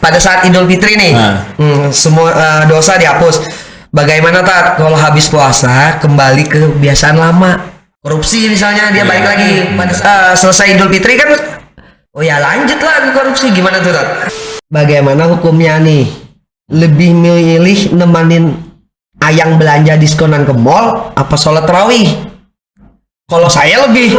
pada saat Idul Fitri nih, semua dosa dihapus. Bagaimana Tat kalau habis puasa kembali ke kebiasaan lama? Korupsi misalnya dia balik lagi pada selesai Idul Fitri kan, oh ya lanjut lagi korupsi, gimana tuh Tat? Bagaimana hukumnya nih? Lebih milih nemanin ayang belanja diskonan ke mall apa sholat tarawih? Kalau saya lebih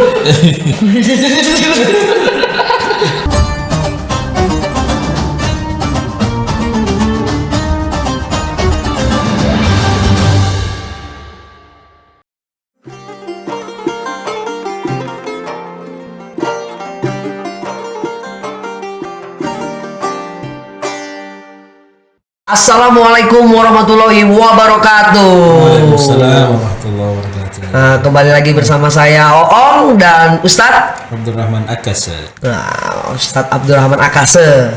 Assalamualaikum warahmatullahi wabarakatuh. Waalaikumsalam warahmatullahi wabarakatuh. Kembali lagi bersama saya Oong dan Ustadz Abdurrahman Akase. Ustadz Abdurrahman Akase,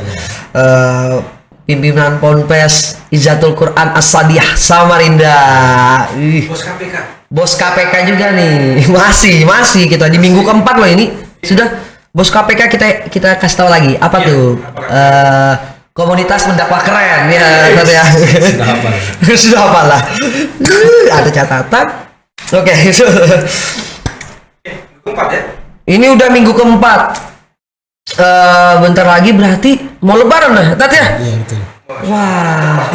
pimpinan Ponpes Izzatul Quran As-Sadiyah Samarinda. Bos KPK juga nih. Masih kita di minggu keempat loh ini. Sudah bos KPK kita kasih tahu lagi apa tuh? Komunitas mendakwah keren ya, ya. Sudah hafal lah. Ada catatan. Oke. Keempat ya? Ini udah minggu keempat. Bentar lagi berarti mau lebaran dah, Tat ya? Iya betul. Wah.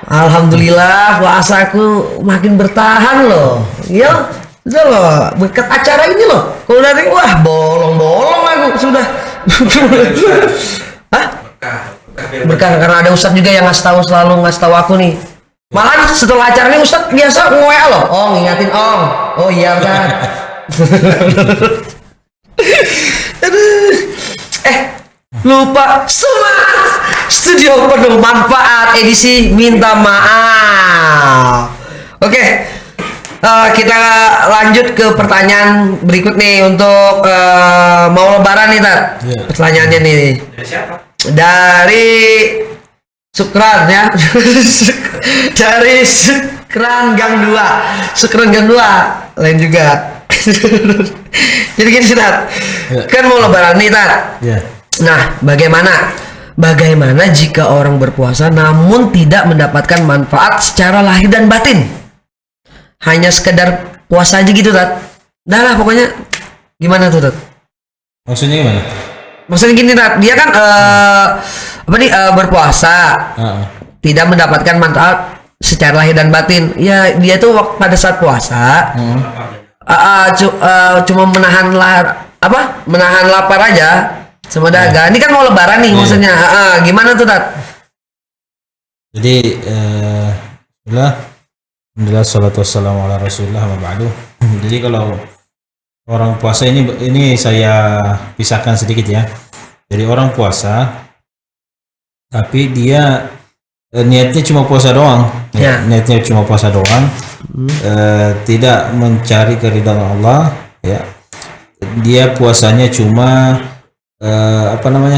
Alhamdulillah puasaku makin bertahan loh. Iya. Sudah loh, berkat acara ini loh. Kalau dari bolong-bolong aku sudah. Hah? Berkah karena ada Ustadz juga yang selalu ngasih tahu aku nih. Malah setelah acara ini Ustadz biasa nge-WA loh. Oh ngingatin Om. Oh iya kan. Lupa semangat studio penuh manfaat edisi minta maaf. Oke. Kita lanjut ke pertanyaan berikut nih untuk mau lebaran nih Tat. Yeah. Pertanyaannya nih. Dari siapa? Dari Sukran ya. Dari Sukran Gang 2. Sukran Gang 2 lain juga. Jadi gini Tat. Yeah. Kan mau lebaran nih Tat. Yeah. Nah, bagaimana jika orang berpuasa namun tidak mendapatkan manfaat secara lahir dan batin? Hanya sekedar puasa aja gitu Tat. Dah lah pokoknya. Gimana tuh Tat? Maksudnya gimana? Maksudnya gini Tat, dia kan berpuasa, tidak mendapatkan manfaat secara lahir dan batin. Ya dia tuh pada saat puasa cuma menahan lapar aja sama dahaga. Ini kan mau lebaran nih maksudnya. Gimana tuh Tat? Jadi alhamdulillah salatu wassalamu ala rasulillah wa ba'du. Jadi kalau orang puasa ini saya pisahkan sedikit ya. Jadi orang puasa tapi dia niatnya cuma puasa doang. Ya. Niatnya cuma puasa doang. Tidak mencari keridhaan Allah ya. Dia puasanya cuma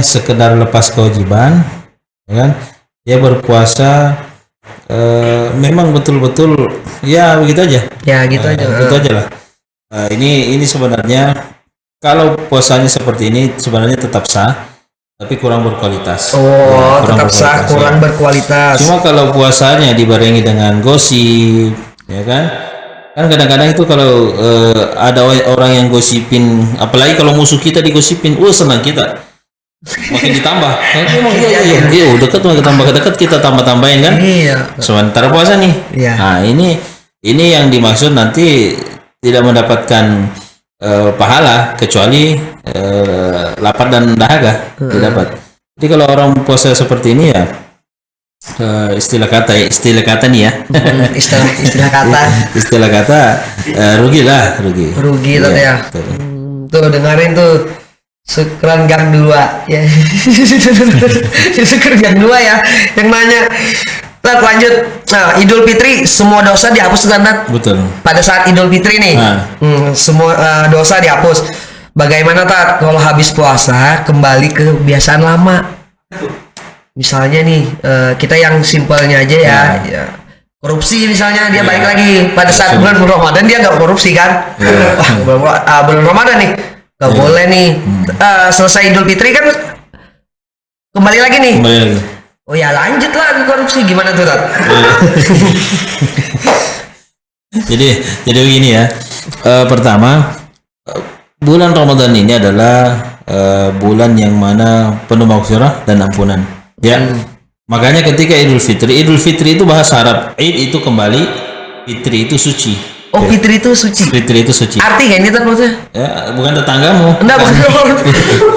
sekedar lepas kewajiban ya kan. Dia berpuasa memang betul-betul ya begitu aja. Ya gitu aja. Begitu aja lah. Ini sebenarnya kalau puasanya seperti ini sebenarnya tetap sah, tapi kurang berkualitas. Tetap sah, kurang berkualitas. Cuma kalau puasanya dibarengi dengan gosip, ya kan? Kan kadang-kadang itu kalau ada orang yang gosipin, apalagi kalau musuh kita digosipin, senang kita. Makin ditambah. Iya, dekat kita tambah-tambahin kan? Iya. Sementara puasa nih. Iya. Nah, ini yang dimaksud nanti tidak mendapatkan pahala kecuali lapar dan dahaga tidak dapat. Jadi kalau orang puasa seperti ini ya istilah kata nih ya. istilah kata rugi ya. Tuh dengerin tuh Sukran Gang 2 ya. Sukran Gang 2 ya yang nanya. Tat lanjut. Nah, Idul Fitri semua dosa dihapus kan Tat? Betul. Pada saat Idul Fitri nih, semua dosa dihapus. Bagaimana Tat kalau habis puasa kembali ke kebiasaan lama? Misalnya nih, kita yang simpelnya aja ya. Korupsi misalnya dia balik lagi pada saat bulan Ramadan dia nggak korupsi kan? Bulan Ramadan nih nggak boleh nih. Selesai Idul Fitri kan kembali lagi nih. Oh ya lanjut lah korupsi gimana tuh Tat? Jadi begini ya. Pertama, bulan Ramadan ini adalah bulan yang mana penuh maghfirah dan ampunan. Ya. Makanya ketika Idul Fitri itu bahasa Arab. Id itu kembali, Fitri itu suci. Oh, Fitri itu suci. Fitri itu suci. Artinya ini Tat maksudnya? Ya, bukan tetanggamu. Enggak,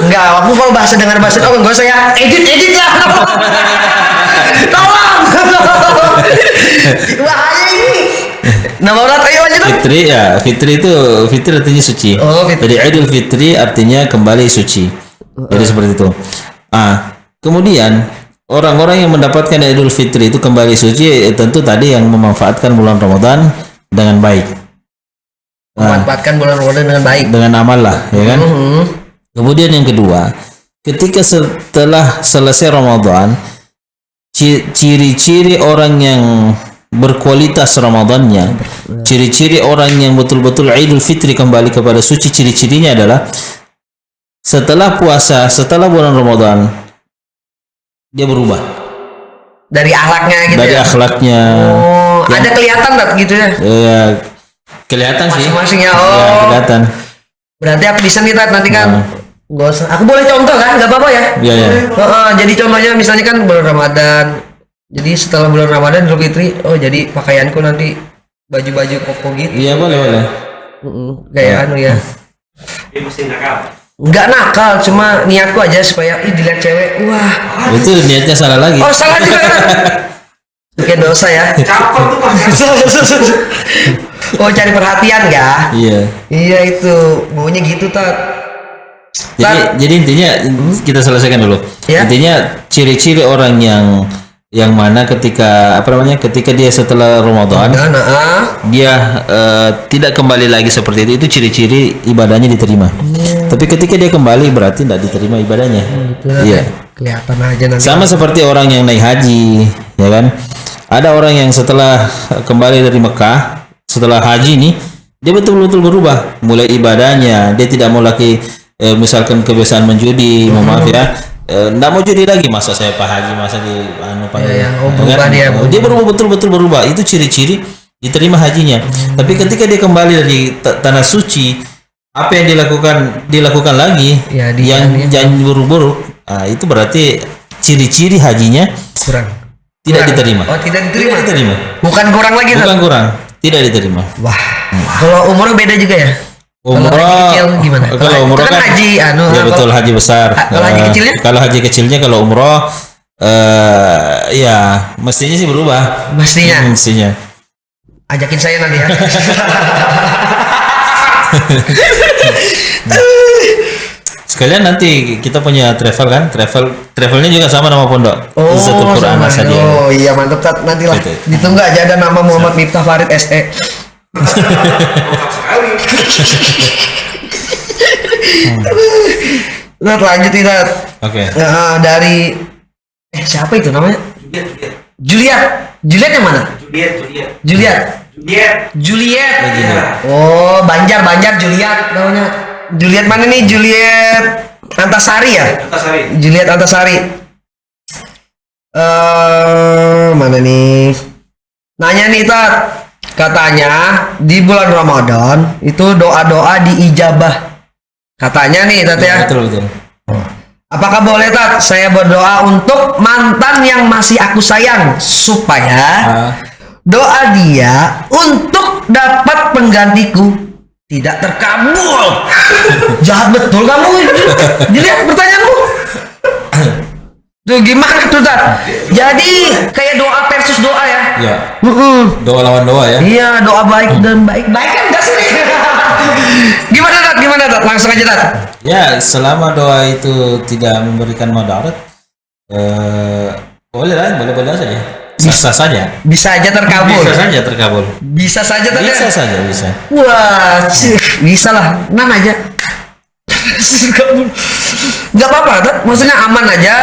enggak, aku kalau bahasa dengar bahasa oh enggak usah ya. Edit lah. Tolong. Bahaya ini. Nah, mau ayo lanjut. Fitri artinya suci. Oh, Fitri. Jadi Idul Fitri artinya kembali suci. Jadi seperti itu. Kemudian orang-orang yang mendapatkan Idul Fitri itu kembali suci tentu tadi yang memanfaatkan bulan Ramadan dengan baik. Memanfaatkan bulan Ramadan dengan baik. Dengan amal lah, ya kan? Kemudian yang kedua, ketika setelah selesai Ramadan, ciri-ciri orang yang berkualitas Ramadannya, ciri-ciri orang yang betul-betul Idul Fitri kembali kepada suci, ciri-cirinya adalah setelah puasa, setelah bulan Ramadan dia berubah dari akhlaknya gitu. Dari ya? akhlaknya. Oh, ya. Ada kelihatan tak gitu ya? Ya, kelihatan sih. Masing-masingnya. Oh. Ya, kelihatan. Berarti aku bisa nih Tat, nanti kan. Gak usah. Aku boleh contoh kan? Gak apa-apa ya? Iya, ya. Jadi contohnya misalnya kan bulan Ramadan. Jadi setelah bulan Ramadan Idul Fitri, jadi pakaianku nanti baju-baju koko gitu. Iya, boleh. Kayak anu ya. Dia mesti nakal. Enggak nakal, cuma niatku aja supaya dilihat cewek. Wah. Itu niatnya salah lagi. Oh, salah juga kan? Oke, dosa ya. Capek tuh Pak. Oh, cari perhatian ya? Iya. Iya itu, maunya gitu Tat. Jadi intinya kita selesaikan dulu. Ya. Intinya ciri-ciri orang yang mana ketika ketika dia setelah Ramadan dia tidak kembali lagi seperti itu ciri-ciri ibadahnya diterima. Tapi ketika dia kembali berarti tidak diterima ibadahnya. Iya. Kelihatan aja nanti. Sama seperti orang yang naik haji, ya kan? Ada orang yang setelah kembali dari Mekah, setelah haji nih, dia betul-betul berubah. Mulai ibadahnya, dia tidak mau lagi misalkan kebiasaan menjudi, maaf ya. Nggak mau judi lagi, masa saya Pak Haji masa di panggil. Berubah dia. Dia berubah betul-betul berubah. Itu ciri-ciri diterima hajinya. Tapi ketika dia kembali dari tanah suci, apa yang dilakukan lagi ya, yang buruk-buruk, itu berarti ciri-ciri hajinya tidak diterima. Oh, tidak diterima. Tidak diterima. Bukan kurang lagi. Bukan kurang, tidak diterima. Wah. Kalau umurnya beda juga ya? Umroh kecil gimana? Kalau umroh kan haji ya betul, haji besar. Kalau haji kecilnya? Kalau haji kecilnya, kalau umroh ya mestinya sih berubah. Mestinya. Ajakin saya nanti ya. Sekalian nanti kita punya travel kan? Travelnya juga sama nama pondok. Izzatul Quran saja. Oh iya, mantap Tat. Nanti lah. Ditunggu aja ada nama Muhammad Miftah Farid SE. Nat, lanjut nih Nat. Oke. Dari siapa itu namanya? Juliet yang mana? Juliet. Oh, Banjar Juliet namanya. Juliet mana nih? Juliet Antasari ya? Juliet Antasari. Mana nih? Nanya nih Tat. Katanya di bulan Ramadan itu doa-doa diijabah. Katanya nih Tat ya. Betul. Apakah boleh Tat saya berdoa untuk mantan yang masih aku sayang supaya doa dia untuk dapat penggantiku tidak terkabul? Jahat betul kamu. Dilihat pertanyaanmu. Tuh gimana tuh Tat? Jadi kayak doa versus doa ya? Iya. Doa lawan doa ya? Iya, doa baik dan baik kan enggak sih? Gimana Tat? Langsung aja Tat. Ya, selama doa itu tidak memberikan madarat, boleh saja. Bisa saja. Bisa aja terkabul. Bisa saja terkabul. Wah, bisa lah. Nang aja. Nggak apa-apa Tat. Maksudnya aman aja.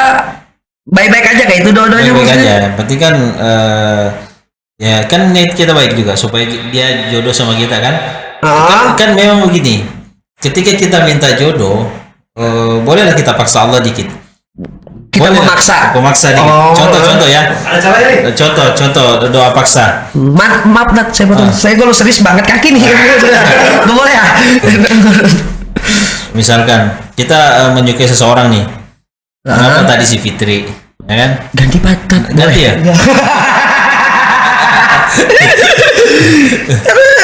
Baik-baik aja kayak itu doa-doanya maksudnya. Aja. Penting kan ya kan niat kita baik juga supaya dia jodoh sama kita kan. Kan memang begini. Ketika kita minta jodoh, bolehlah kita paksa Allah dikit. kita Boleh. memaksa. Memaksa nih. Oh. Contoh ya. Ada caranya nih. Contoh doa paksa. Maaf Nat, saya potong. Saya kalau serius banget kaki nih. Nggak boleh ya? Misalkan kita menyukai seseorang nih. Kenapa tadi si Fitri, ya kan? Ganti patat. Ganti ya?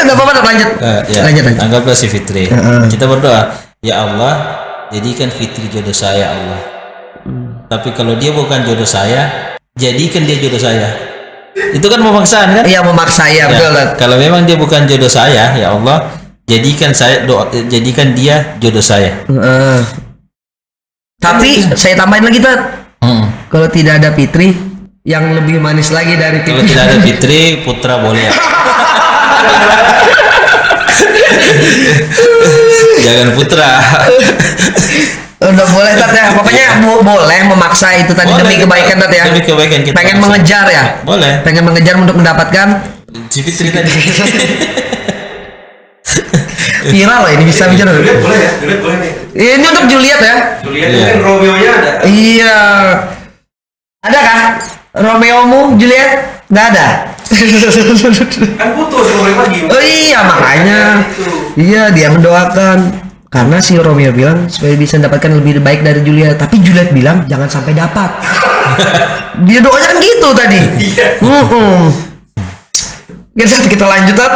Nggak apa-apa, Nat, lanjut. Ya, Lanjut. anggaplah si Fitri. Kita berdoa, ya Allah, jadikan Fitri jodoh saya, Allah. Tapi kalau dia bukan jodoh saya, jadikan dia jodoh saya. Itu kan pemaksaan kan? Iya, memaksa ya, betul. Nat. Kalau memang dia bukan jodoh saya, ya Allah, jadikan dia jodoh saya. Tapi saya tambahin lagi, Tat. Kalau tidak ada Fitri, yang lebih manis lagi dari Kalau Fitri. tidak ada Fitri, putra boleh. Jangan putra. Udah boleh, Tat ya. Pokoknya boleh memaksa itu tadi Boleh, demi kebaikan, Tat ya. demi kebaikan kita. Pengen maksa. mengejar ya. Boleh. Pengen mengejar untuk mendapatkan Si Fitri tadi. viral loh ini bisa bicara. Juliet boleh ya? Juliet boleh nih. Ini untuk Juliet ya. Juliet Iya. mungkin Romeo-nya ada. Iya. Ada kah? Romeomu Juliet? Nggak ada. Kan putus boleh lagi. Oh iya makanya. Iya dia mendoakan karena si Romeo bilang supaya bisa mendapatkan lebih baik dari Juliet. Tapi Juliet bilang jangan sampai dapat. Dia doanya kan gitu tadi. Iya. Kita lanjut, Tat.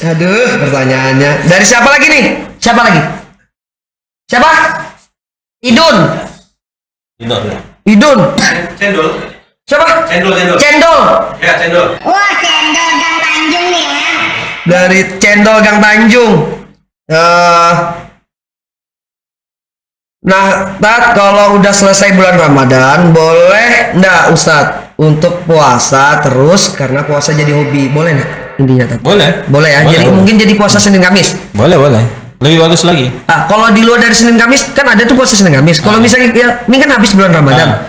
Aduh, pertanyaannya. Dari siapa lagi nih? Siapa lagi? Siapa? Idun. Tidak. Idun. Cendol. Siapa? Cendol. Cendol. Ya, cendol. Wah, cendol Gang Tanjung nih ya. Dari Cendol Gang Tanjung. Nah, Tat, kalau udah selesai bulan Ramadan, boleh nggak Ustadz untuk puasa terus karena puasa jadi hobi? Boleh nggak? Intinya, Tat. Boleh. Boleh ya. Boleh, Jadi boleh. mungkin jadi puasa Senin Kamis. Boleh. Lebih bagus lagi. Ah, kalau di luar dari Senin Kamis kan ada tuh puasa Senin Kamis. Kalau misalnya ya, ini kan habis bulan Ramadan.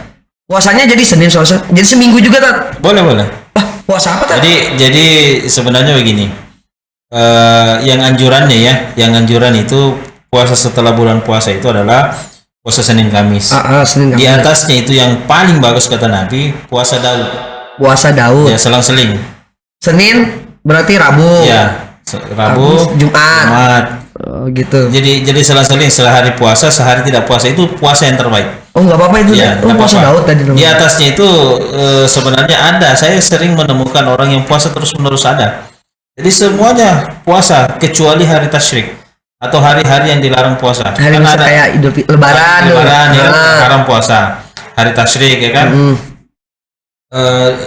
Puasanya jadi Senin Selasa. Jadi seminggu juga, Tat. Boleh. Ah, puasa apa, Tat? Jadi sebenarnya begini. Yang anjuran itu puasa setelah bulan puasa itu adalah puasa Senin Kamis. Senin Di Kamis. atasnya itu yang paling bagus kata Nabi, puasa Daud. Puasa Daud. Ya, selang-seling. Senin berarti Rabu. Ya, Rabu, Kamis, Jumat. Oh, gitu. Jadi selang-seling setelah hari puasa, sehari tidak puasa itu puasa yang terbaik. Oh, nggak apa-apa itu. Ya, Oh, nggak puasa apa-apa. Daud tadi Di namanya. atasnya itu sebenarnya ada. Saya sering menemukan orang yang puasa terus-menerus ada. Jadi semuanya puasa kecuali hari tasyrik atau hari-hari yang dilarang puasa. Hari Kan misal ada kayak Lebaran. Lebaran ya, Ah. haram puasa. Hari tasyrik ya kan,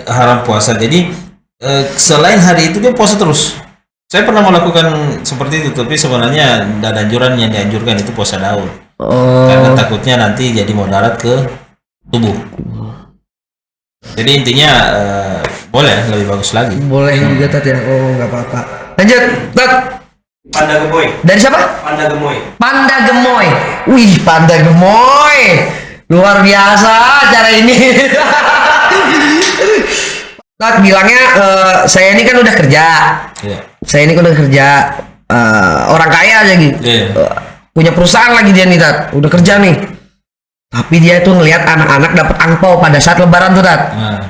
haram puasa. Jadi selain hari itu dia puasa terus. Saya pernah melakukan seperti itu, tapi sebenarnya tidak ada anjuran. Yang dianjurkan itu puasa Daud. Oh. Karena takutnya nanti jadi mudarat ke tubuh. Jadi intinya boleh, lebih bagus lagi. Boleh juga, Tat ya. Oh, nggak apa-apa. Lanjut, Tat. Panda gemoy. Dari siapa? Panda gemoy. Panda Gemoy. Wih, Panda Gemoy. Luar biasa cara ini. Tat bilangnya saya ini kan udah kerja. Iya. Saya ini kan udah kerja orang kaya aja gitu. Iya. Punya perusahaan lagi dia nih, Tat. Udah kerja nih. Tapi dia tuh ngelihat anak-anak dapat angpau pada saat Lebaran tuh, Tat.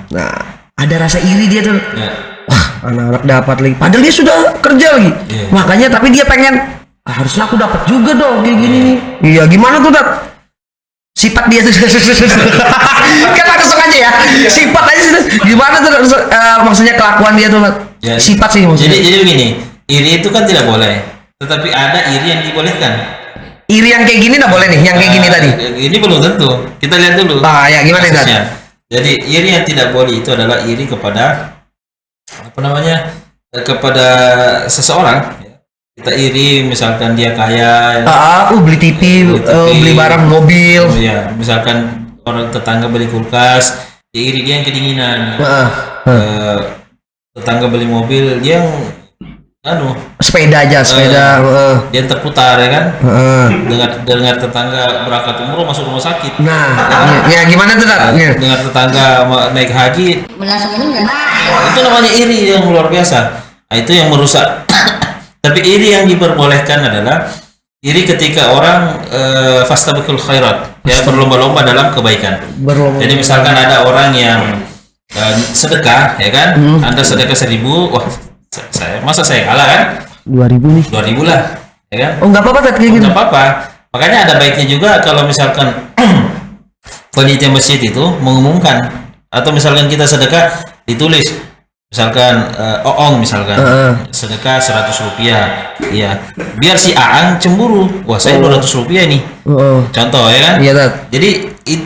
Nah, ada rasa iri dia tuh. Ya. Wah, anak-anak dapat lagi. Padahal dia sudah kerja lagi. Iya. Makanya tapi dia pengen harusnya aku dapat juga dong kayak gini nih. Iya, gimana tuh, Tat? Sifat dia tuh. Kan langsung aja ya. Sifat aja tuh. Gimana tuh maksudnya kelakuan dia tuh, Tat? Ya. Sifat sih maksudnya. Jadi begini, iri itu kan tidak boleh. Tetapi ada iri yang dibolehkan. Iri yang kayak gini nggak boleh nih, yang kayak gini tadi. Ini belum tentu. Kita lihat dulu. Ah, ya gimana nih, Tat? kasusnya. Jadi iri yang tidak boleh itu adalah iri kepada apa namanya? Kepada seseorang. Kita iri misalkan dia kaya. Beli TV, beli barang mobil. Ya, misalkan orang tetangga beli kulkas, dia iri dia yang kedinginan. Tetangga beli mobil, dia yang Sepeda aja, sepeda. dia yang terputar ya kan. Dengar tetangga berangkat umroh masuk rumah sakit. Nah, ya gimana tuh, Tat? Ya. Dengar tetangga naik haji, Langsung meninggal. itu namanya iri yang luar biasa. Nah, itu yang merusak. Tapi iri yang diperbolehkan adalah iri ketika orang fastabiqul khairat, ya berlomba-lomba dalam kebaikan. Berlomba. Jadi misalkan ada orang yang sedekah, ya kan? Anda sedekah 1.000, wah masa saya kalah kan? 2.000 nih. 2.000 lah, ya kan? Oh nggak apa-apa Tat, kayak gitu. Nggak apa-apa. Makanya ada baiknya juga kalau misalkan panitia masjid itu mengumumkan, atau misalkan kita sedekah ditulis, misalkan Oong misalkan sedekah 100 rupiah, iya, biar si Aang cemburu, wah saya 200 rupiah nih, contoh ya kan? Iya Tat. Jadi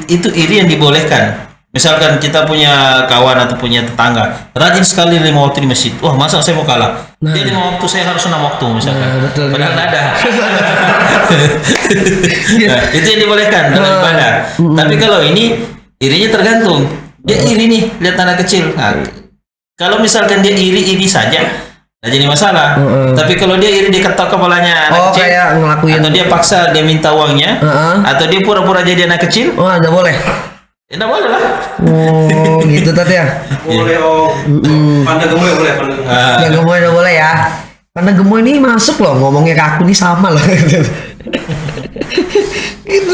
itu iri yang dibolehkan. Misalkan kita punya kawan atau punya tetangga rajin sekali 5 waktu di masjid, wah masa saya mau kalah? Dia 5 waktu, saya harus 6 waktu misalkan. Betul. Padahal nggak ada. Nah, itu yang dibolehkan dalam ibadah. Tapi kalau ini irinya tergantung. Dia iri nih lihat anak kecil. Nah, kalau misalkan dia iri saja, nggak jadi masalah. Tapi kalau dia iri diketok kepalanya anak kecil, kayak ngelakuin. atau dia paksa dia minta uangnya, atau dia pura-pura jadi anak kecil, Oh nggak boleh. ya nggak boleh lah. Oh gitu Tat ya. Boleh Om. Panda gemoy boleh, panda gemoy. Yang gemoy udah boleh ya. Karena gemoy ini masuk loh, ngomongnya ke aku nih sama loh. Gitu.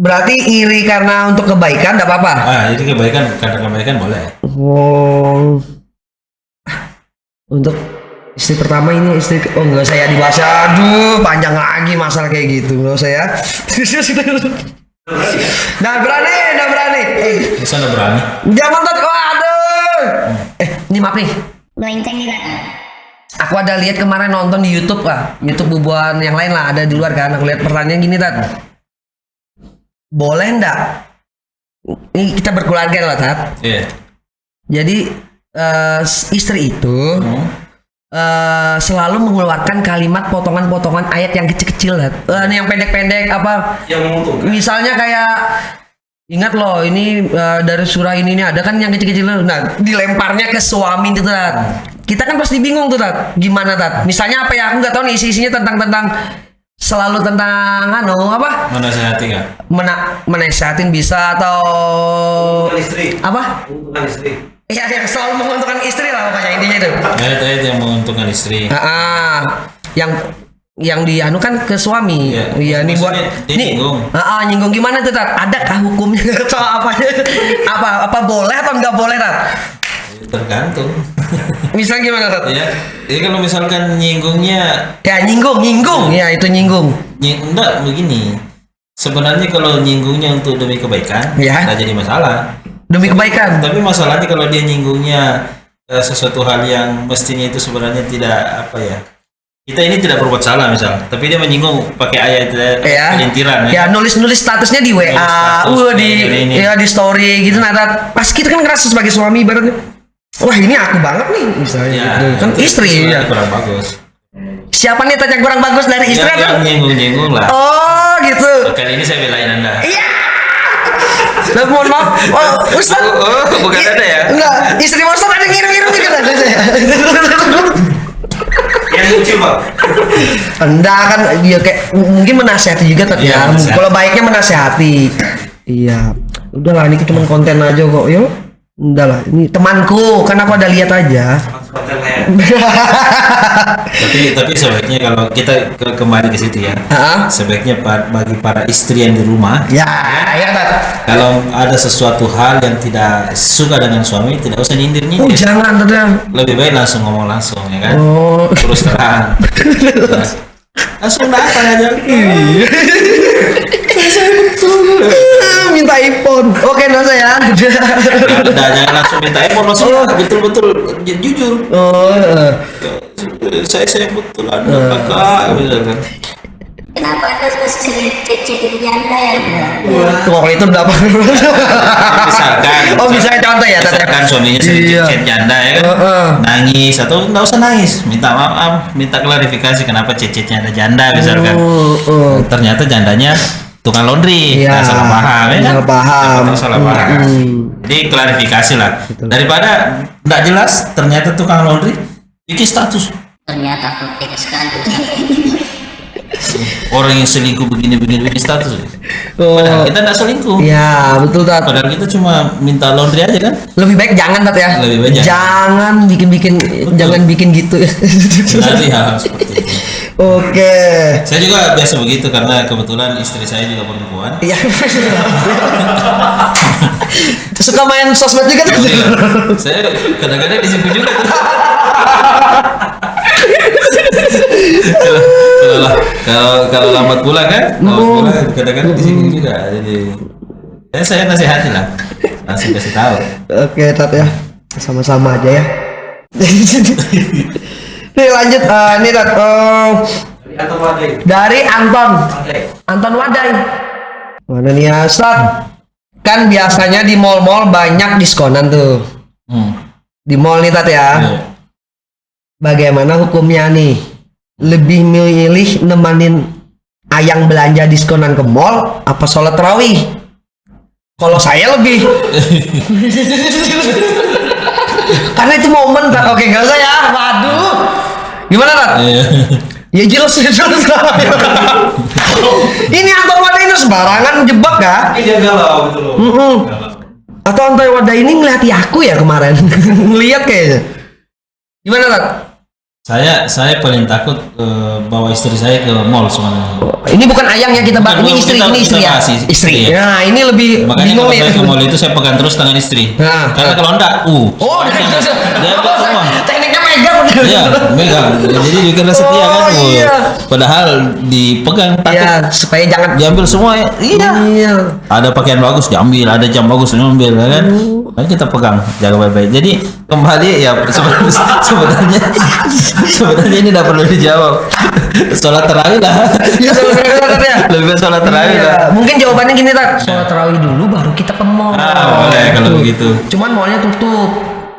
Berarti iri karena untuk kebaikan tidak apa-apa. Jadi kebaikan, karena kebaikan boleh. Oh. Untuk istri pertama ini nggak usah ya dibahas. Aduh, panjang lagi masalah kayak gitu. Nggak usah ya. Nggak berani. Bisa nggak berani? Jangan Tat. Waduh. Ini maaf nih. Melenceng nih Tat. Aku ada lihat kemarin nonton di YouTube lah, YouTube bubuan yang lain lah, ada di luar kan. Aku lihat pertanyaan gini Tat. Boleh ndak? Ini kita berkeluarga lah Tat. Iya. Jadi istri itu selalu mengeluarkan kalimat potongan-potongan ayat yang kecil-kecil Tat. Ini yang pendek-pendek apa? Yang menguntungkan. Misalnya kayak ingat loh ini dari surah ini nih ada kan yang kecil-kecil. Nah, dilemparnya ke suami gitu Tat. Kita kan pasti bingung tuh Tat. Gimana Tat? Misalnya apa ya? Aku nggak tahu nih isinya tentang selalu tentang apa? Menasehati kan? Menasehatin bisa atau Menguntungkan istri. apa? Menguntungkan istri. Iya, yang selalu menguntungkan istri lah pokoknya intinya itu. Ayat-ayat yang menguntungkan istri. Yang dianukan ke suami. Iya. Iya, nih buat Maksudnya dia nih. nyinggung. Nyinggung gimana tuh Tat? Adakah hukumnya atau apa? apa boleh atau nggak boleh Tat? Tergantung. Misalnya gimana Tat? Ya, jadi kalau misalkan nyinggungnya, Ya nyinggung. Ya itu nyinggung. enggak begini. Sebenarnya kalau nyinggungnya untuk demi kebaikan, Ya. nggak jadi masalah. Demi kebaikan. Tapi masalahnya kalau dia nyinggungnya sesuatu hal yang mestinya itu sebenarnya tidak apa ya. Kita ini tidak berbuat salah misal, tapi dia menyinggung pakai ayat Ya. pelintiran. Ya nulis statusnya di WA, status, ini. di story gitu. Nah, Tat, pas kita kan ngerasa sebagai suami ibaratnya, wah ini aku banget nih misalnya. Ya, gitu. Kan itu istri sebenarnya ya. kurang bagus. Siapa nih Tat yang kurang bagus dari istri Ya, atau? yang nyinggung-nyinggung lah. Oh gitu. Kali ini saya belain Anda. Iya. Nah, mohon maaf. Oh, Ustaz. Bukan ada ya? Enggak, istri Ustaz ada ngirim-ngirim gitu kan. Yang lucu Bang. Enggak kan dia kayak mungkin menasehati juga Tat Iya, ya. menasehati. Kalau baiknya menasehati. Iya. Udahlah ini cuma konten aja kok. Yo. Udahlah, ini temanku kan aku ada lihat aja. Konten kayak. Tapi sebaiknya kalau kita kembali ke situ ya, sebaiknya bagi para istri yang di rumah, Ya, ya Tat. kalau ada sesuatu hal yang tidak suka dengan suami, tidak usah Oh, nyindir-nyindir. jangan Tat ya. Lebih baik langsung ngomong langsung ya kan, Oh. terus terang. Ya. Langsung datang aja. Minta iPhone. Oke, enggak usah ya. Jangan langsung minta iPhone, langsung betul-betul jujur. Oh. Saya betul Anda kakak, misalkan. Kenapa Anda masih sering cek-cek itu janda ya? Kalau itu udah apa? Misalkan. Oh, bisa contoh ya, Tat. Misalkan suaminya sering Iya. chat janda ya kan, nangis atau nggak usah nangis, minta maaf, minta klarifikasi kenapa chat-chatnya ada janda misalkan. Ternyata jandanya tukang laundry, Iya. nggak salah paham ya kan? Salah paham. Takutnya salah paham. Jadi klarifikasi lah. Daripada nggak jelas, ternyata tukang laundry bikin status. Ternyata aku tidak sekali. Orang yang selingkuh begini-begini bikin status. Oh. Padahal kita nggak selingkuh. Ya, betul Tat. Padahal kita cuma minta laundry aja kan. Lebih baik jangan Tat ya. Lebih baik jangan. Jangan bikin jangan bikin gitu. Hindari hal seperti itu. Oke. Saya juga biasa begitu karena kebetulan istri saya juga perempuan. Iya. Suka main sosmed juga tuh. Iya. Saya kadang-kadang disebut juga tuh. kalau lambat pulang kan, kadang-kadang disebut juga. Jadi saya nasihatin lah, langsung kasih tahu. Oke, Tat ya. Sama-sama aja ya. Nih lanjut, nih Tat. Atau Wadai. Dari Anton. Wadai. Anton Wadai. Mana nih ya, Sat? Kan biasanya di mall-mall banyak diskonan tuh. Di mall nih Tat ya. Iya. Bagaimana hukumnya nih? Lebih milih nemenin Ayang belanja diskonan ke mall apa sholat tarawih? Kalau saya lebih karena itu momen Tat. Oke, nggak usah ya. Waduh. Gimana Tat? Iya. Ya jelas. Ini Anton Wadai ini sembarangan jebak ya? Tapi dia galau gitu loh. Galau. Atau Anton Wadai ini ngelihati aku ya kemarin? Ngeliat kayaknya. Gimana Tat? Saya paling takut bawa istri saya ke mall sebenarnya. Ini bukan Ayang ya kita bahas, ini istri, Kita- ini istri kita ya. bahas istri, Istri. ya. Nah, ini lebih Makanya bingung kalau nih. saya ke mall itu saya pegang terus tangan istri. Nah. Karena kalau enggak, Oh, dia ambil semua. tekniknya megang. Iya, megang. Jadi dikira setia kan. Oh, iya. Padahal dipegang takut Ya, supaya jangan. diambil semua ya. Iya. Iya. Ada pakaian bagus diambil, ada jam bagus diambil ya kan. Makanya kita pegang, jaga baik-baik. Jadi kembali ya sebenarnya ini tidak perlu dijawab. Sholat tarawih lah. Iya, sholat ya. Lebih baik sholat tarawih Iya. lah. Mungkin jawabannya gini Tat. Sholat tarawih dulu baru kita ke mall. Boleh kalau begitu. Cuman mallnya tutup.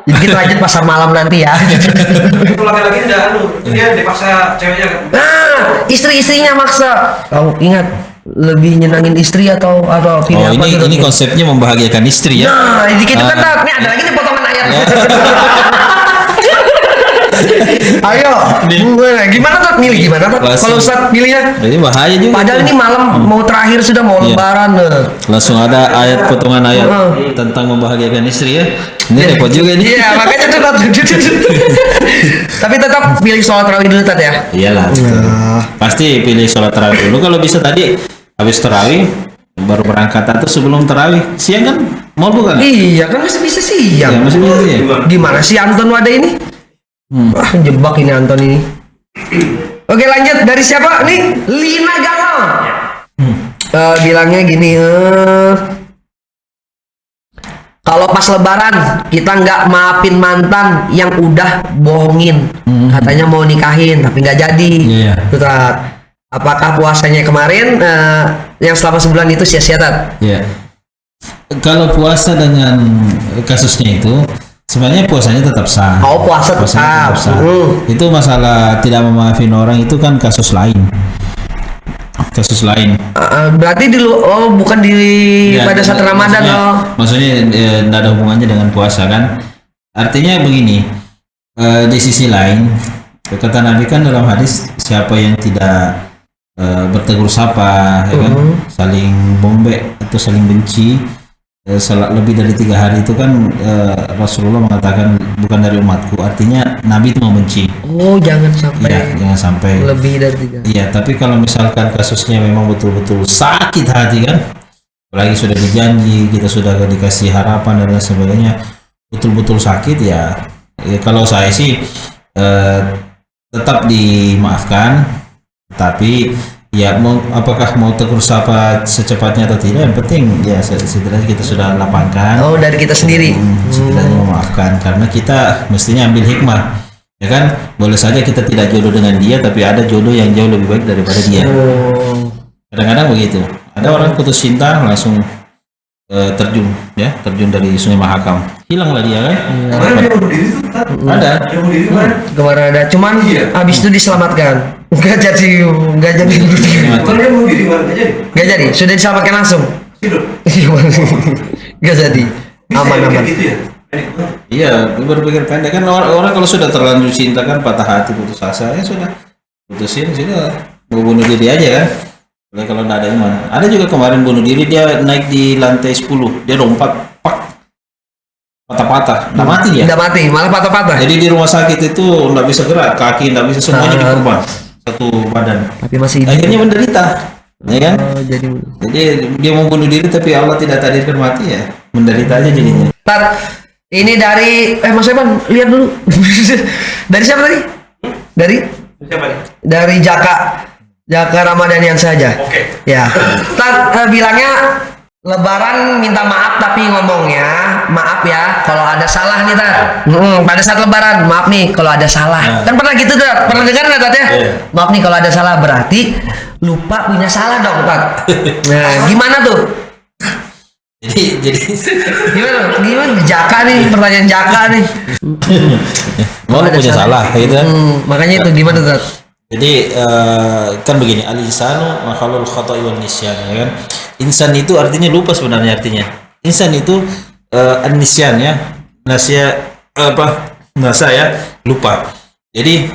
Jadi kita lanjut pasar malam nanti ya. Itu laki-laki enggak dia dipaksa ceweknya kan. Nah, istri-istrinya maksa. Tahu ingat lebih nyenangin istri atau pilih Oh, apa tuh? ini konsepnya membahagiakan istri ya. Nah, ini gitu kan Tat. Nih ada lagi nih potongan ayat. Ayo, gimana Tat? Milih gimana Tat? Langsung. Kalau Ustaz pilihnya? Ini bahaya juga. Padahal tuh. ini malam mau terakhir sudah mau Iya. lebaran. Langsung ada ayat potongan ayat Heeh. tentang membahagiakan istri ya. Ini repot juga ini. Iya, makanya tuh Tat. Tapi tetap pilih sholat tarawih dulu Tat ya. Iyalah. Nah. Pasti pilih sholat tarawih dulu. Kalau bisa tadi habis tarawih baru berangkat atau sebelum tarawih. Siang kan mau bukan? Iya, kan masih bisa Ya, siang. masih bisa sih. Gimana sih Anton Wadai ini? Wah, jebak ini Anton ini. Oke, lanjut dari siapa nih? Lina Galau. Bilangnya gini, kalau pas lebaran kita nggak maafin mantan yang udah bohongin, katanya mau nikahin tapi nggak jadi. Iya. Tuh, Tat. Apakah puasanya kemarin yang selama sebulan itu sia-sia Tat? Ya. Kalau puasa dengan kasusnya itu sebenarnya puasanya tetap sah. Oh, puasa Puasanya tetap. Itu masalah tidak memaafin orang itu kan kasus lain. Kasus lain. Berarti bukan di Ya, pada saat Ramadan loh. Maksudnya tidak ada hubungannya dengan puasa kan. Artinya begini, di sisi lain kata Nabi kan dalam hadis siapa yang tidak bertegur sapa, ya kan, saling bombek atau saling benci, lebih dari 3 hari itu kan Rasulullah mengatakan bukan dari umatku. Artinya Nabi itu membenci. Oh, jangan sampai Ya, jangan sampai. lebih dari 3. Iya, tapi kalau misalkan kasusnya memang betul-betul sakit hati kan, apalagi sudah dijanji, kita sudah dikasih harapan dan lain sebagainya, betul-betul sakit ya, kalau saya sih tetap dimaafkan, tapi ya apakah mau tegur sapa secepatnya atau tidak, yang penting ya setidaknya kita sudah lapangkan. Oh, dari kita sendiri. Setidaknya memaafkan karena kita mestinya ambil hikmah. Ya kan, boleh saja kita tidak jodoh dengan dia, tapi ada jodoh yang jauh lebih baik daripada dia. Oh. Kadang-kadang begitu. Ada orang putus cinta langsung terjun dari Sungai Mahakam, hilanglah dia kan. Kemarin dia bunuh diri tuh, Tat. Ada. Dia bunuh diri kemarin. Kemarin ada, cuman Iya. habis itu diselamatkan. Nggak jadi Kemarin dia bunuh diri kemarin aja deh. nggak jadi, sudah diselamatkan langsung. Hidup. Nggak jadi. Bisa ya Aman. kayak gitu ya. Iya, berpikir pendek kan, orang kalau sudah terlanjur cinta kan patah hati, putus asa, ya sudah putusin, sudah mau bunuh diri aja kan. Kalau nggak ada iman. Ada juga kemarin bunuh diri, dia naik di lantai 10, dia lompat, pak, patah-patah, nggak mati dia. Nggak mati, malah patah-patah. Jadi di rumah sakit itu nggak bisa gerak, kaki nggak bisa, semuanya dikorban. satu badan. Tapi masih hidup. Akhirnya menderita, ya kan? Oh, jadi Dia mau bunuh diri tapi Allah tidak takdirkan mati, ya menderita aja jadinya. Tat, ini dari Mas Evan, lihat dulu. Dari siapa tadi? Dari Siapa nih? dari Jaka Ramadhanian saja. Oke. Ya. Tat, bilangnya Lebaran minta maaf tapi ngomongnya maaf ya kalau ada salah nih Tat. Pada saat Lebaran maaf nih kalau ada salah. Kan pernah gitu Tat, pernah dengar nggak Tat ya? Iya. Maaf nih kalau ada salah, berarti lupa punya salah dong Tat. Nah gimana tuh? Jadi Gimana Jaka nih, pertanyaan Jaka nih. mau Ada punya salah gitu kan. Makanya itu gimana Tat? Jadi kan begini, al-insanu makhlukul khata'i wal nisyan, ya kan? Insan itu artinya lupa sebenarnya artinya. Insan itu an-nisyan ya. Nasa ya, lupa. Jadi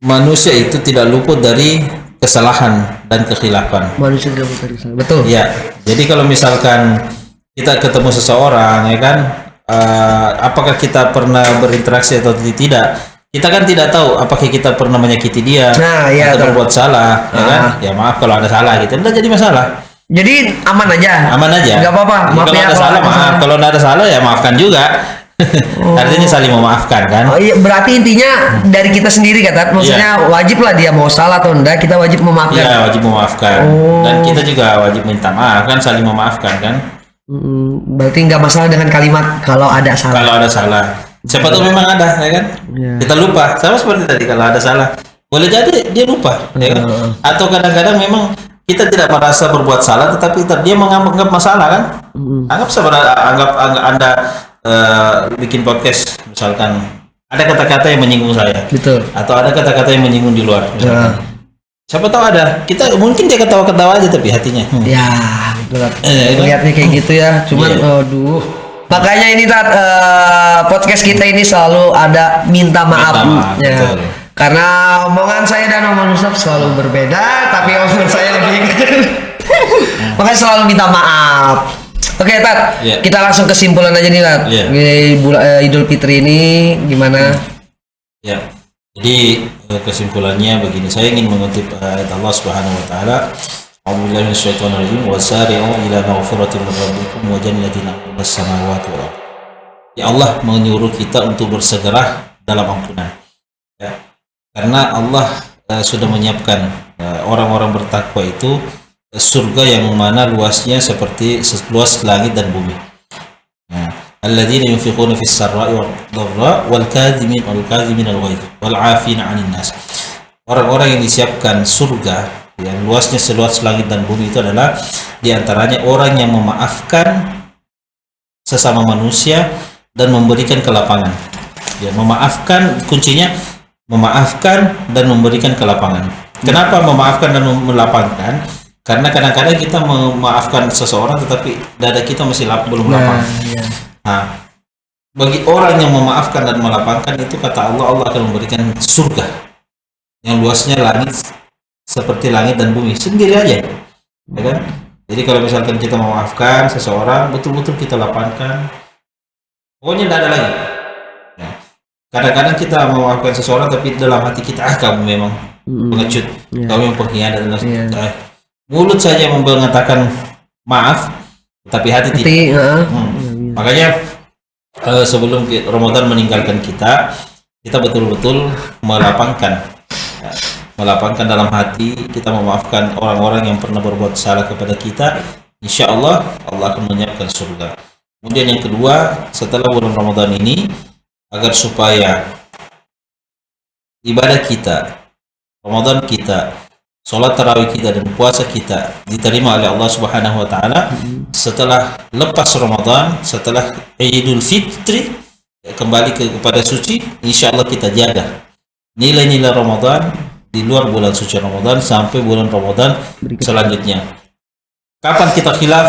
manusia itu tidak luput dari kesalahan dan kekhilafan. Manusia tidak boleh dari salah. Betul. Ya. Jadi kalau misalkan kita ketemu seseorang, ya kan, apakah kita pernah berinteraksi atau tidak? Kita kan tidak tahu apakah kita pernah menyakiti dia Nah, iya, atau betul. berbuat salah, ya kan? Ya maaf kalau ada salah gitu, tidak jadi masalah, Jadi aman aja. aman aja. Nggak apa-apa. Jadi Maaf kalau ya ada salah maaf, salah. kalau tidak ada salah ya maafkan juga. Artinya saling memaafkan kan? Oh iya, berarti intinya dari kita sendiri kata, maksudnya wajib lah dia mau salah atau enggak, kita wajib memaafkan. Iya, wajib memaafkan. Oh. Dan kita juga wajib minta maaf kan, saling memaafkan kan? Berarti nggak masalah dengan kalimat kalau ada salah. Kalau ada salah, siapa tahu memang ada, ya kan? Iya. Kita lupa, sama seperti tadi kalau ada salah, boleh jadi dia lupa, ya kan? Atau kadang-kadang memang kita tidak merasa berbuat salah, tetapi dia menganggap masalah kan? Anggap Anda bikin podcast, misalkan ada kata-kata yang menyinggung saya, Betul. atau ada kata-kata yang menyinggung di luar, misalkan. Siapa tahu ada, kita mungkin dia ketawa-ketawa aja tapi hatinya. Ya, betul. Kan? Lihatnya kayak gitu ya. Cuman Iya. aduh. Makanya ini Tat, podcast kita ini selalu ada minta maaf. Minta maaf, Ya. betul. Karena omongan saya dan omongan Ustaz selalu berbeda, tapi omongan saya lebih makanya selalu minta maaf. Oke Tat, Iya. kita langsung kesimpulan aja nih Tat. Iya. Di Idul Fitri ini gimana? Ya, jadi kesimpulannya begini, saya ingin mengutip ayat Allah Subhanahu wa taala, A'udzubillahi minasyaitonir rajim, wasari'u ila maghfiratin min rabbikum wa jannatin 'arduhas samawati wal ardh. Ya Allah menyuruh kita untuk bersegera dalam ampunan. Ya. Karena Allah sudah menyiapkan orang-orang bertakwa itu surga yang mana luasnya seperti seluas langit dan bumi. Alladzina yunfiquna fis sarra'i wad dharra wal kadhimin al ghaidh wal 'afina 'anil nas. Orang-orang yang disiapkan surga yang luasnya seluas langit dan bumi itu adalah diantaranya orang yang memaafkan sesama manusia dan memberikan kelapangan. Ya, memaafkan kuncinya memaafkan dan memberikan kelapangan. Kenapa memaafkan dan melapangkan? Karena kadang-kadang kita memaafkan seseorang tetapi dada kita masih belum lapang. Iya. Nah, bagi orang yang memaafkan dan melapangkan itu kata Allah, Allah akan memberikan surga yang luasnya langit seperti langit dan bumi sendiri aja, ya kan? Jadi kalau misalkan kita memaafkan seseorang, betul-betul kita lapangkan, pokoknya tidak ada lagi. Ya. Kadang-kadang kita memaafkan seseorang tapi dalam hati kita kamu memang pengecut, kamu yang pengkhianat dan lain-lain. Mulut saja mengatakan maaf, tapi hati tidak. Makanya sebelum Ramadan meninggalkan kita betul-betul melapangkan, ya, melapangkan dalam hati kita memaafkan orang-orang yang pernah berbuat salah kepada kita. Insya Allah Allah akan menyiapkan surga. Kemudian yang kedua, setelah bulan Ramadan ini, agar supaya ibadah kita, Ramadan kita, sholat tarawih kita dan puasa kita diterima oleh Allah Subhanahu wa taala setelah lepas Ramadan, setelah Idul Fitri kembali kepada suci, insya Allah kita jaga nilai-nilai Ramadan di luar bulan suci Ramadan sampai bulan Ramadan selanjutnya. Kapan kita khilaf,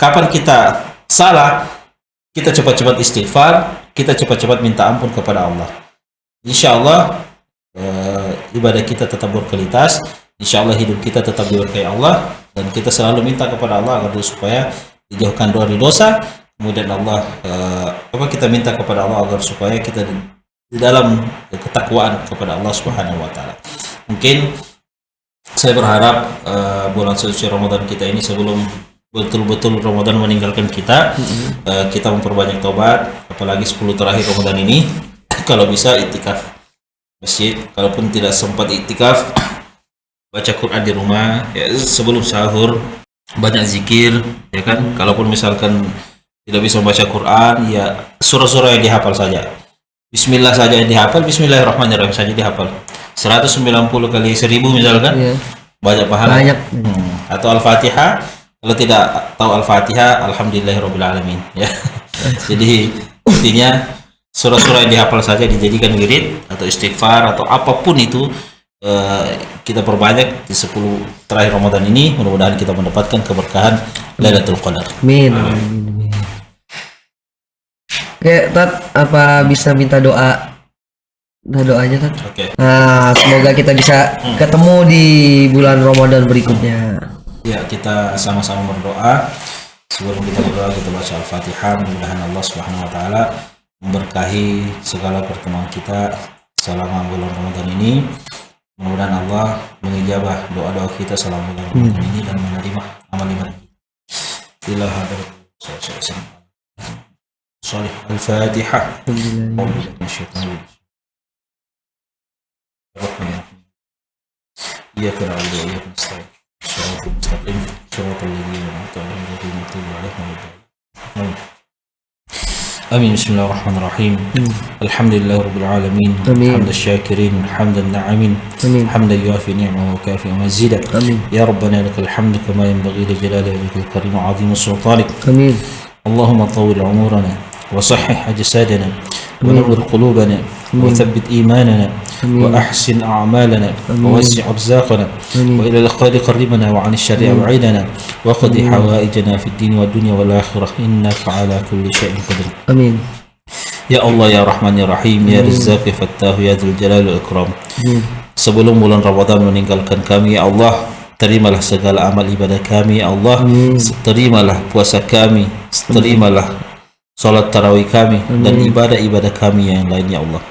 kapan kita salah, kita cepat-cepat istighfar, kita cepat-cepat minta ampun kepada Allah. Insya Allah ibadah kita tetap berkualitas. Insya Allah hidup kita tetap diberkahi Allah, dan kita selalu minta kepada Allah agar supaya dijauhkan dari dosa. Kemudian Allah kita minta kepada Allah agar supaya kita di dalam ketakwaan kepada Allah Subhanahu wa taala. Mungkin saya berharap bulan suci Ramadan kita ini sebelum betul-betul Ramadan meninggalkan kita, kita memperbanyak tobat, apalagi 10 terakhir Ramadan ini. Kalau bisa iktikaf masjid, kalaupun tidak sempat iktikaf, baca Quran di rumah, ya, sebelum sahur banyak zikir, ya kan. Kalaupun misalkan tidak bisa membaca Quran, ya surah-surah yang dihafal saja. Bismillah saja yang dihafal, Bismillahirrahmanirrahim saja dihafal. 190 kali 1000 misalkan, Iya. banyak pahala. Banyak. Atau Al-Fatihah, kalau tidak tahu Al-Fatihah, Alhamdulillahirabbil alamin, ya. Jadi intinya surah-surah yang dihafal saja dijadikan wirid atau istighfar atau apapun itu, kita perbanyak di 10 terakhir Ramadan ini. Mudah-mudahan kita mendapatkan keberkahan Lailatul Qadar. Amin. Amin. Oke, Tat, apa bisa minta doa? Nah, doanya, Tat. Oke. Nah, semoga kita bisa ketemu di bulan Ramadan berikutnya. Ya, kita sama-sama berdoa. Sebelum kita berdoa, kita baca Al-Fatihah. Mudah-mudahan Allah Subhanahu wa taala memberkahi segala pertemuan kita selama bulan Ramadan ini. Mudah-mudahan Allah mengijabah doa-doa kita selama bulan Ramadan ini dan menerima amal ibadah kita. Ila hadzal salih Al-Fatihah. إياك نعبد وإياك نستعين الصراط المستقيم صراط الذين أنعمت عليهم غير المغضوب عليهم ولا الضالين. آمين. بسم الله الرحمن الرحيم. الحمد لله رب العالمين. آمين. حمد الشاكرين حمد الناعمين آمين. حمدا يوافي نعمه وكافي مزيدا. آمين. يا ربنا لك الحمد كما ينبغي لجلال وجهك الكريم وعظيم سلطانك. Amin. اللهم طول عمرنا وصحح أجسادنا ونور قلوبنا وثبت إيماننا وأحسن أعمالنا ووسع أرزاقنا وإلى الخير قربنا وعن الشر أبعدنا وقضي حوائجنا في الدين والدنيا والآخرة إنك على كل شيء قدير. Amin. Ya Allah ya Rahman ya Rahim ya Razzaq ya Fattah ya Dzul Jalal wal Ikram. Sebelum bulan Ramadan meninggalkan kami ya Allah, terimalah segala amal ibadah kami ya Allah. Terimalah puasa kami, terimalah salat tarawih kami dan ibadah-ibadah kami yang lain ya Allah.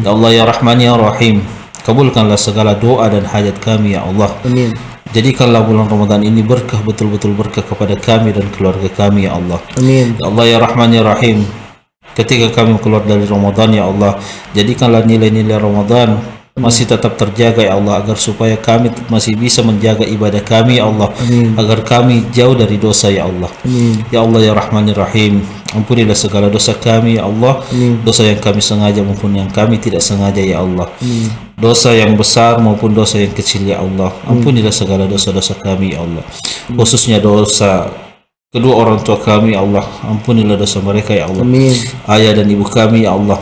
Ya Allah ya Rahman ya Rahim, kabulkanlah segala doa dan hajat kami ya Allah. Amin. Jadikanlah bulan Ramadan ini berkah, betul-betul berkah kepada kami dan keluarga kami ya Allah. Amin. Ya Allah ya Rahman ya Rahim, ketika kami keluar dari Ramadan ya Allah, jadikanlah nilai-nilai Ramadan masih tetap terjaga ya Allah, agar supaya kami masih bisa menjaga ibadah kami ya Allah. Agar kami jauh dari dosa ya Allah. Ya Allah ya Rahman ya Rahim, ampunilah segala dosa kami ya Allah. Dosa yang kami sengaja maupun yang kami tidak sengaja ya Allah. Dosa yang besar maupun dosa yang kecil ya Allah. Ampunilah segala dosa-dosa kami ya Allah, khususnya dosa kedua orang tua kami ya Allah. Ampunilah dosa mereka ya Allah. Ayah dan ibu kami ya Allah.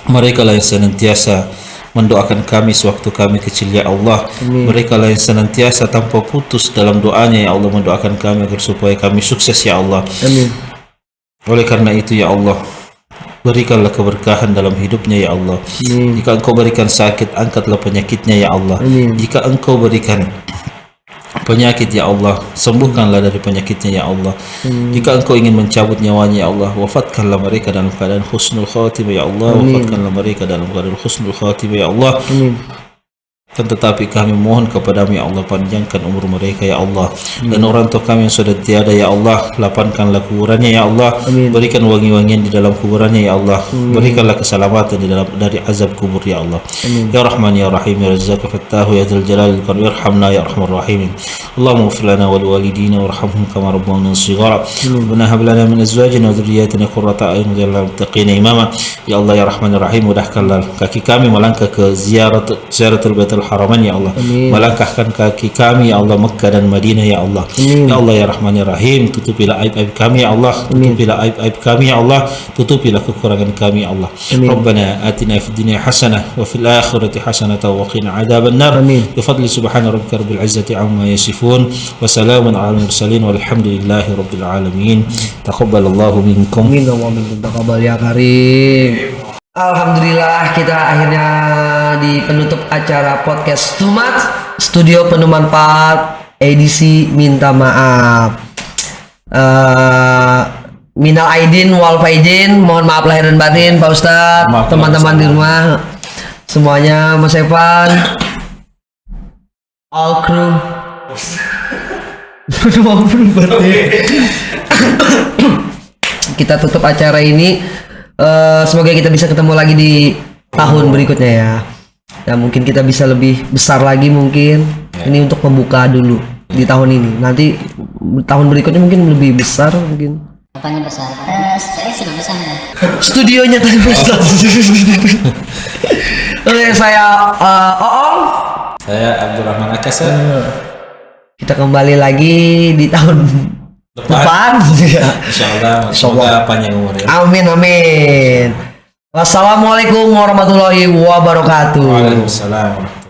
Mereka lah yang senantiasa mendoakan kami sewaktu kami kecil ya Allah. Mereka lah yang senantiasa tanpa putus dalam doanya ya Allah mendoakan kami agar supaya kami sukses ya Allah. Oleh karena itu ya Allah, berikanlah keberkahan dalam hidupnya ya Allah. Jika Engkau berikan sakit, angkatlah penyakitnya ya Allah. Jika Engkau berikan penyakit ya Allah, sembuhkanlah dari penyakitnya ya Allah. Jika Engkau ingin mencabut nyawanya ya Allah, wafatkanlah mereka dalam keadaan husnul khatimah ya Allah. Wafatkanlah mereka dalam keadaan husnul khatimah ya Allah. Dan tetapi kami mohon kepadamu ya Allah, panjangkan umur mereka ya Allah. Dan orang tua kami yang sudah tiada ya Allah, lapangkanlah kuburannya ya Allah. Berikan wangi-wangian di dalam kuburannya ya Allah. Berikanlah keselamatan di dalam dari azab kubur ya Allah. Ya Rahman ya Rahim ya Razzaq Fattahu ya Dzul Jalal wal Ikram, irhamna ya Arhamar Rahimin. Allahumma ighfir lana wa liwalidina warhamhum kama rabbawna shighara. Rabbana hab lana min azwajina wa dhurriyyatina qurrata a'yun waj'alna lil muttaqina imama. Ya Allah ya Rahman ya Rahim, mudahkanlah kaki kami melangkah ke ziaratul Baitul Haraman ya Allah. Melangkahkan kaki kami ya Allah Mekkah dan Madinah ya Allah. Ya Allah ya Rahman ya Rahim, tutupilah aib-aib kami ya Allah. Tutupilah aib-aib kami ya Allah. Tutupilah kekurangan kami ya Allah. Rabbana atina fid dunya hasanah wa fil akhirati hasanah wa qina adzaban nar. Bi fadli subhana rabbika rabbil izzati amma yasifun wa salamun alal mursalin walhamdulillahi rabbil alamin. Taqabbalallahu minkum. Amin wa minkum taqabbal ya karim. Alhamdulillah, kita akhirnya di penutup acara podcast Tumat Studio Penuh Manfaat edisi Minta Maaf. minal aidin wal faizin, mohon maaf lahir dan batin Pak Ustadz, Maaf, teman-teman maaf. di rumah semuanya, Mas Evan, all crew. Maafin batin. Kita tutup acara ini. Semoga kita bisa ketemu lagi di tahun berikutnya ya. Ya mungkin kita bisa lebih besar lagi mungkin. Ini untuk pembuka dulu di tahun ini. Nanti tahun berikutnya mungkin lebih besar mungkin. Apanya besar? Saya sudah besar kan? Studionya tadi besar. Oke, saya Oong. Saya Abdurrahman Akasa. Kita kembali lagi di tahun depan. Insyaallah semoga panjang umur ya. Amin amin. Wassalamualaikum warahmatullahi wabarakatuh. Waalaikumsalam warahmatullahi wabarakatuh.